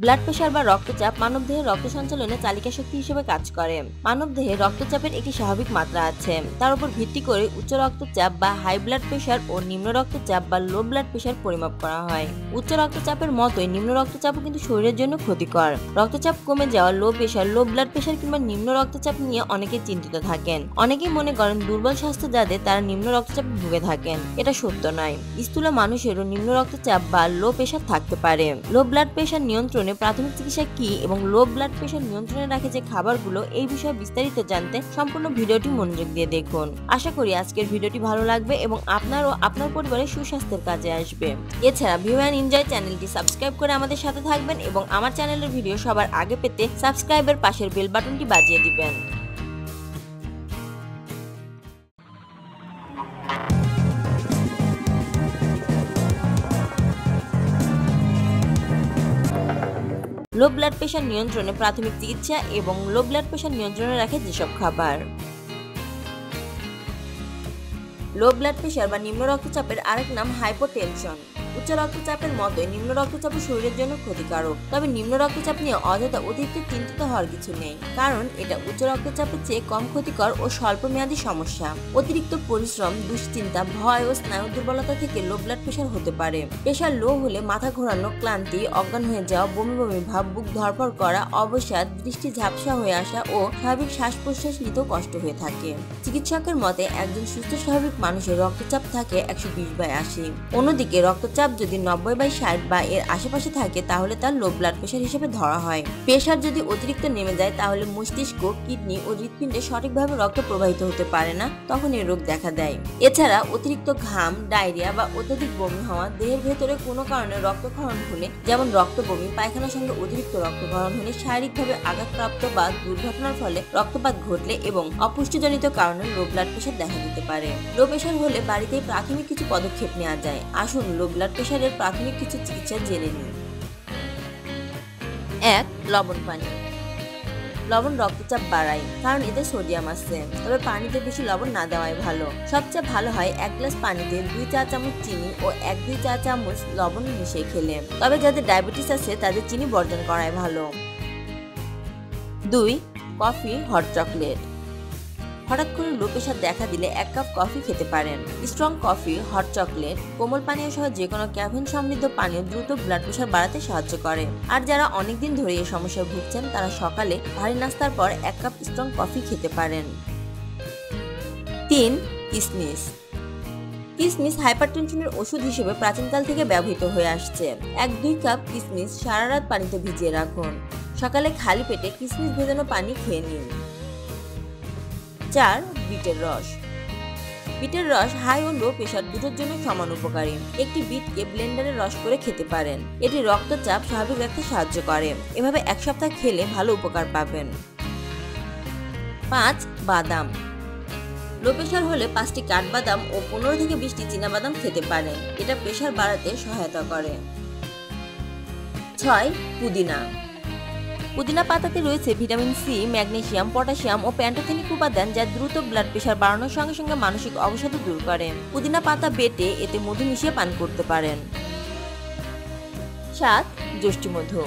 Blood pressure বা রক্তচাপ মানবদেহে রক্ত সঞ্চালনে চালিকা শক্তি হিসেবে কাজ করে। মানবদেহে রক্তচাপের একটি স্বাভাবিক মাত্রা আছে, তার উপর ভিত্তি করে উচ্চ রক্তচাপ বা হাই ব্লাড প্রেশার ও নিম্ন রক্তচাপ বা লো ব্লাড প্রেশার পরিমাপ করা হয়। উচ্চ রক্তচাপের মতোই নিম্ন রক্তচাপও কিন্তু শরীরের জন্য ক্ষতিকর। রক্তচাপ কমে যাওয়া, low pressure, low blood pressure কিংবা নিম্ন রক্তচাপ নিয়ে অনেকে চিন্তিত থাকেন। অনেকেই মনে করেন দুর্বল স্বাস্থ্য যাদের তারা নিম্ন রক্তচাপে ভুগে থাকেন। এটা সত্য নয়। স্থূল মানুষেরও নিম্ন রক্তচাপ বা লো প্রেশার থাকতে পারে। লো ব্লাড প্রেশার নিয়ন্ত্রণে প্রাথমিক চিকিৎসা কি এবং লো ব্লাড প্রেশার নিয়ন্ত্রণে রাখে যে খাবারগুলো, এই বিষয়ে বিস্তারিত জানতে সম্পূর্ণ ভিডিওটি মনোযোগ দিয়ে দেখুন। আশা করি আজকের ভিডিওটি ভালো লাগবে এবং আপনার ও আপনার পরিবারের সুস্বাস্থ্যের কাজে আসবে। এছাড়া ভিউ অ্যান্ড এনজয় চ্যানেলটি সাবস্ক্রাইব করে আমাদের সাথে থাকবেন এবং আমার চ্যানেলের ভিডিও সবার আগে পেতে সাবস্ক্রাইবের পাশের বেল বাটনটি বাজিয়ে দিবেন। লো ব্লাড প্রেশার নিয়ন্ত্রণে প্রাথমিক চিকিৎসা এবং লো ব্লাড প্রেশার নিয়ন্ত্রণে রাখে যেসব খাবার। লো ব্লাড প্রেশার বা নিম্ন রক্তচাপের আরেক নাম হাইপোটেনশন। উচ্চ রক্তচাপের মতোই নিম্ন রক্তচাপ শরীরের জন্য ক্ষতিকারক। তবে নিম্ন রক্তচাপ নিয়ে অযথা অতিরিক্ত চিন্তিত হওয়ার কিছু নেই, কারণ এটা উচ্চ রক্তচাপের চেয়ে কম ক্ষতিকর ও স্বল্পমেয়াদী সমস্যা। অতিরিক্ত পরিশ্রম, দুশ্চিন্তা, ভয় ও স্নায়ু দুর্বলতা থেকে লো ব্লাড প্রেশার হতে পারে। প্রেশার লো হলে মাথা ঘোরানো, ক্লান্তি, অজ্ঞান হয়ে যাওয়া, বমি বমি ভাব, বুক ধড়ফড় করা, অবসাদ, দৃষ্টি ঝাপসা হয়ে আসা ও স্বাভাবিক শ্বাস প্রশ্বাস নিতেও কষ্ট হয়ে থাকে। চিকিৎসকের মতে একজন সুস্থ স্বাভাবিক মানুষের রক্তচাপ থাকে 120/80। অন্যদিকে রক্তচাপ যদি 90/60 বা এর আশেপাশে থাকে তাহলে তার লো ব্লাড প্রেশার হিসেবে ধরা হয়। প্রেশার যদি অতিরিক্ত নেমে যায় তাহলে মস্তিষ্ক, কিডনি ও হৃৎপিণ্ডে সঠিকভাবে রক্ত প্রবাহিত হতে পারে না, তখন এই রোগ দেখা দেয়। এছাড়া অতিরিক্ত ঘাম, ডায়রিয়া বা অত্যধিক বমি হওয়া, দেহের ভেতরে কোনো কারণে রক্তক্ষরণ হলে, যেমন রক্ত বমি, পায়খানার সঙ্গে অতিরিক্ত রক্তক্ষরণ হলে, শারীরিকভাবে আঘাতপ্রাপ্ত বা দুর্ঘটনার ফলে রক্তপাত ঘটলে এবং অপুষ্টিজনিত কারণে লো ব্লাড প্রেশার দেখা দিতে পারে। লো প্রেশার হলে বাড়িতেই প্রাথমিক কিছু পদক্ষেপ নেওয়া যায়। আসুন লো ব্লাড প্রেশারের প্রাথমিক কিছু চিকিৎসা জেনে নিন। 1. লবণ পানি। লবণ রক্তচাপ বাড়ায়, কারণ এতে সোডিয়াম আছে। তবে পানিতে বেশি লবণ না দেওয়াই ভালো। সবচেয়ে ভালো হয় 1 গ্লাস পানিতে 2 চা চামচ চিনি ও 1-2 চা চামচ লবণ মিশিয়ে খেলে। তবে যাদের ডায়াবেটিস আছে তাদের চিনি বর্জন করাই ভালো। 2. Coffee, hot chocolate. হঠাৎ করে লো প্রেশার দেখা দিলে 1 কাপ কফি খেতে পারেন। স্ট্রং কফি, হট চকলেট, কোমল পানীয় সহ যে কোনো ক্যাফিন সমৃদ্ধ পানীয় দ্রুত ব্লাড প্রেশার বাড়াতে সাহায্য করে। আর যারা অনেকদিন ধরে এই সমস্যায় ভুগছেন তারা সকালে ভারী নাস্তার পর 1 কাপ স্ট্রং কফি খেতে পারেন। 3. কিশমিশ। কিশমিশ হাইপারটেনশনের ওষুধ হিসেবে প্রাচীনকাল থেকে ব্যবহৃত হয়ে আসছে। 1-2 কাপ কিশমিশ সারা রাত পানিতে ভিজিয়ে রাখুন। সকালে খালি পেটে কিশমিশ ভেজানো পানি খেয়ে নিন। 4. বিটের রস। বিটের রস হাই ও লো প্রেশার দুটোর জন্য সমান উপকারী। একটি বিটকে ব্লেন্ডারে রস করে খেতে পারেন। এটি রক্তচাপ স্বাভাবিক রাখতে সাহায্য করে। এভাবে 1 সপ্তাহ খেলে ভালো উপকার পাবেন। 5. বাদাম। লো প্রেশার হলে 5টি কাঠবাদাম ও 15 থেকে 20টি চীনাবাদাম খেতে পারেন। এটা প্রেশার বাড়াতে সহায়তা করে। 6. পুদিনা। পুদিনা পাতাতে রয়েছে ভিটামিন সি, ম্যাগনেসিয়াম, পটাশিয়াম ও প্যান্টোথেনিক উপাদান, যা দ্রুত ব্লাড প্রেশার বাড়ানোর সঙ্গে সঙ্গে মানসিক অবসাদও দূর করে। পুদিনা পাতা বেটে এতে মধু মিশিয়ে পান করতে পারেন। 7. যষ্টিমধু।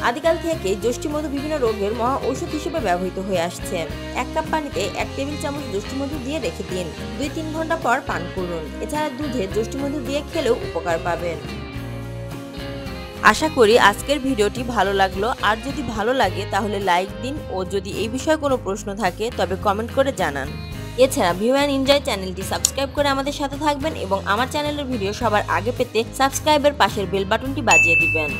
আদিকাল থেকে যষ্টিমধু বিভিন্ন রোগের মহা ঔষধ হিসেবে ব্যবহৃত হয়ে আসছে। 1 কাপ পানিতে 1 টেবিল চামচ যষ্টিমধু দিয়ে রেখে দিন। 2-3 ঘন্টা পর পান করুন। এছাড়া দুধে যষ্টিমধু দিয়ে খেলেও উপকার পাবেন। আশা করি আজকের ভিডিওটি ভালো লাগলো। আর যদি ভালো লাগে তাহলে লাইক দিন ও যদি এই বিষয়ে কোনো প্রশ্ন থাকে তবে কমেন্ট করে জানান। এছাড়া ভিউ অ্যান্ড এনজয় চ্যানেলটি সাবস্ক্রাইব করে আমাদের সাথে থাকবেন এবং আমার চ্যানেলের ভিডিও সবার আগে পেতে সাবস্ক্রাইবের পাশের বেল বাটনটি বাজিয়ে দিবেন।